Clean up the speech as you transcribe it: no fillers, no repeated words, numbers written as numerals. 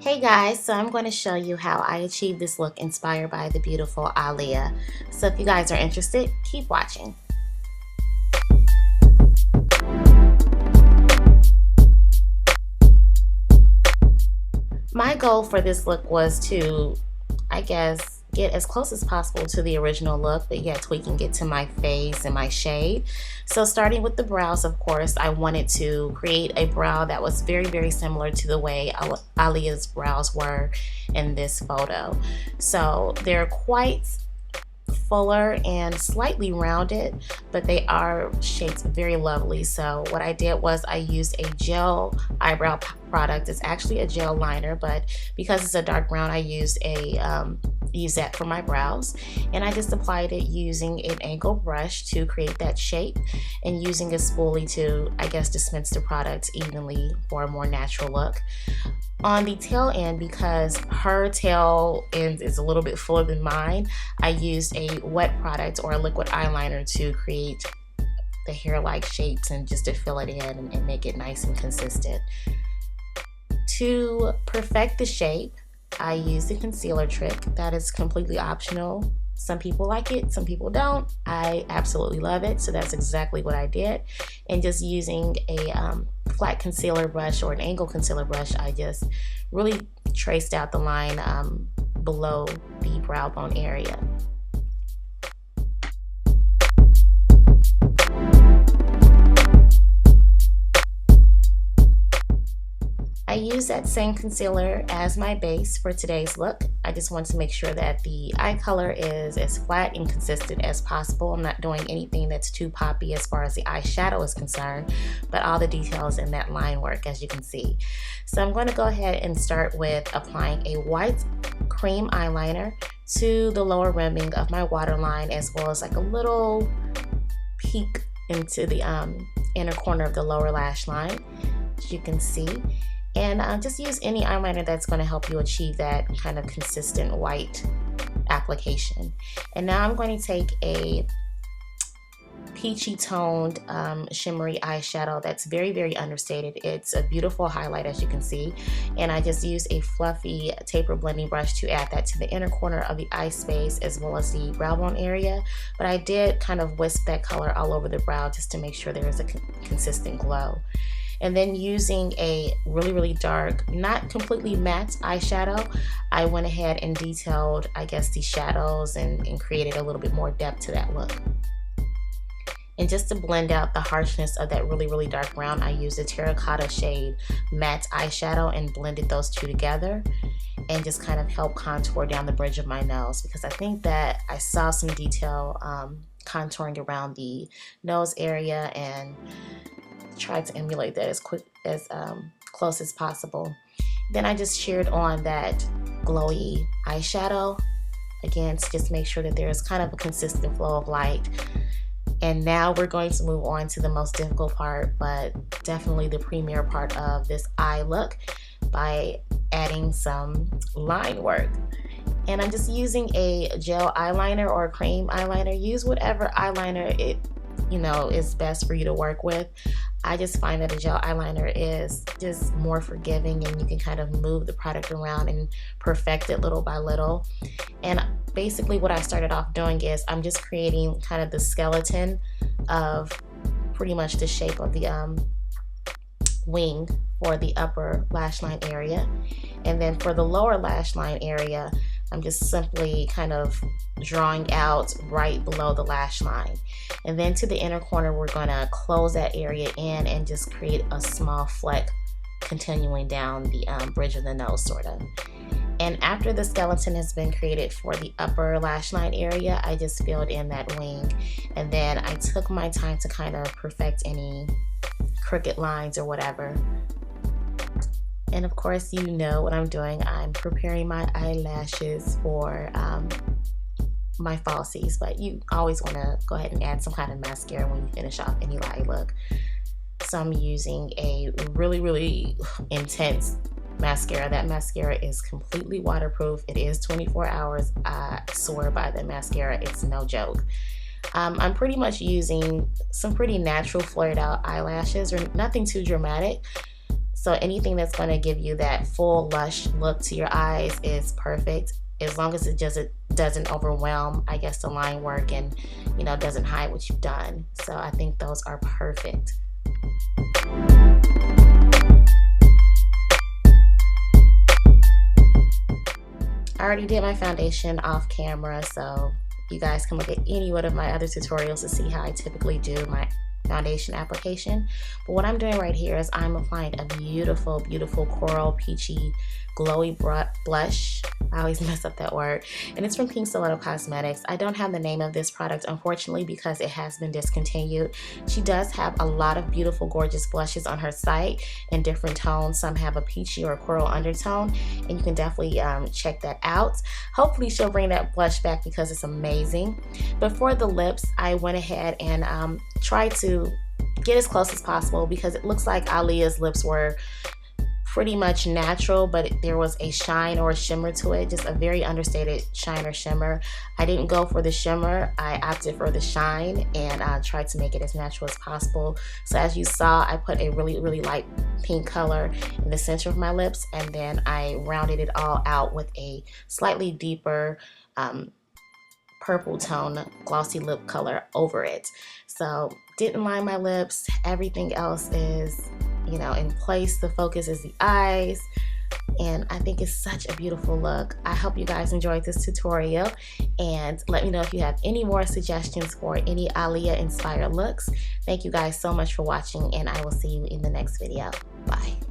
Hey guys, so I'm going to show you how I achieved this look inspired by the beautiful Aaliyah. So if you guys are interested, keep watching. My goal for this look was to, I guess, get as close as possible to the original look, but yet tweaking it to my face and my shade. So starting with the brows, of course, I wanted to create a brow that was very similar to the way Aaliyah's brows were in this photo. So they're quite fuller and slightly rounded, but they are shaped very lovely. So what I did was I used a gel eyebrow product. It's actually a gel liner, but because it's a dark brown, I used that for my brows, and I just applied it using an angle brush to create that shape and using a spoolie to, I guess, dispense the product evenly for a more natural look. On the tail end, because her tail end is a little bit fuller than mine, I used a wet product or a liquid eyeliner to create the hair-like shapes and just to fill it in and make it nice and consistent. To perfect the shape, I used a concealer trick that is completely optional. Some people like it, some people don't. I absolutely love it, so that's exactly what I did. And just using a flat concealer brush or an angle concealer brush, I just really traced out the line below the brow bone area. I use that same concealer as my base for today's look. I just want to make sure that the eye color is as flat and consistent as possible. I'm not doing anything that's too poppy as far as the eyeshadow is concerned, but all the details in that line work, as you can see. So I'm going to go ahead and start with applying a white cream eyeliner to the lower rimming of my waterline, as well as like a little peek into the inner corner of the lower lash line, as you can see. And just use any eyeliner that's going to help you achieve that kind of consistent white application. And now I'm going to take a peachy toned shimmery eyeshadow that's very understated. It's a beautiful highlight, as you can see, and I just used a fluffy taper blending brush to add that to the inner corner of the eye space as well as the brow bone area. But I did kind of whisk that color all over the brow just to make sure there is a consistent glow. And then using a really dark, not completely matte eyeshadow, I went ahead and detailed, I guess, the shadows and created a little bit more depth to that look. And just to blend out the harshness of that really dark brown, I used a terracotta shade matte eyeshadow and blended those two together and just kind of help contour down the bridge of my nose, because I think that I saw some detail contouring around the nose area, and try to emulate that as close as possible. Then I just sheared on that glowy eyeshadow again to just make sure that there is kind of a consistent flow of light. And now we're going to move on to the most difficult part, but definitely the premier part of this eye look, by adding some line work. And I'm just using a gel eyeliner or a cream eyeliner. Use whatever eyeliner is best for you to work with. I just find that a gel eyeliner is just more forgiving, and you can kind of move the product around and perfect it little by little. And basically what I started off doing is I'm just creating kind of the skeleton of pretty much the shape of the wing for the upper lash line area. And then for the lower lash line area, I'm just simply kind of drawing out right below the lash line. And then to the inner corner, we're going to close that area in and just create a small fleck continuing down the bridge of the nose, sort of. And after the skeleton has been created for the upper lash line area, I just filled in that wing. And then I took my time to kind of perfect any crooked lines or whatever. And of course, you know what I'm doing. I'm preparing my eyelashes for my falsies, but you always want to go ahead and add some kind of mascara when you finish off any eye look. So I'm using a really intense mascara. That mascara is completely waterproof. It is 24 hours. I swear by the mascara, it's no joke. I'm pretty much using some pretty natural flared out eyelashes, or nothing too dramatic. So anything that's going to give you that full lush look to your eyes is perfect, as long as it just doesn't overwhelm, I guess, the line work, and you know, doesn't hide what you've done. So I think those are perfect. I already did my foundation off camera, so you guys can look at any one of my other tutorials to see how I typically do my foundation application. But what I'm doing right here is I'm applying a beautiful, beautiful coral peachy glowy blush. I always mess up that word. And it's from Pink Stiletto Cosmetics. I don't have the name of this product, unfortunately, because it has been discontinued. She does have a lot of beautiful, gorgeous blushes on her site in different tones. Some have a peachy or a coral undertone, and you can definitely check that out. Hopefully she'll bring that blush back because it's amazing. But for the lips, I went ahead and tried to get as close as possible, because it looks like Aaliyah's lips were pretty much natural, but there was a shine or a shimmer to it, just a very understated shine or shimmer. I didn't go for the shimmer, I opted for the shine, and I tried to make it as natural as possible. So as you saw, I put a really, really light pink color in the center of my lips, and then I rounded it all out with a slightly deeper purple tone glossy lip color over it. So didn't line my lips, everything else is, you know, in place. The focus is the eyes, and I think it's such a beautiful look. I hope you guys enjoyed this tutorial, and let me know if you have any more suggestions for any Aaliyah inspired looks. Thank you guys so much for watching, and I will see you in the next video. Bye.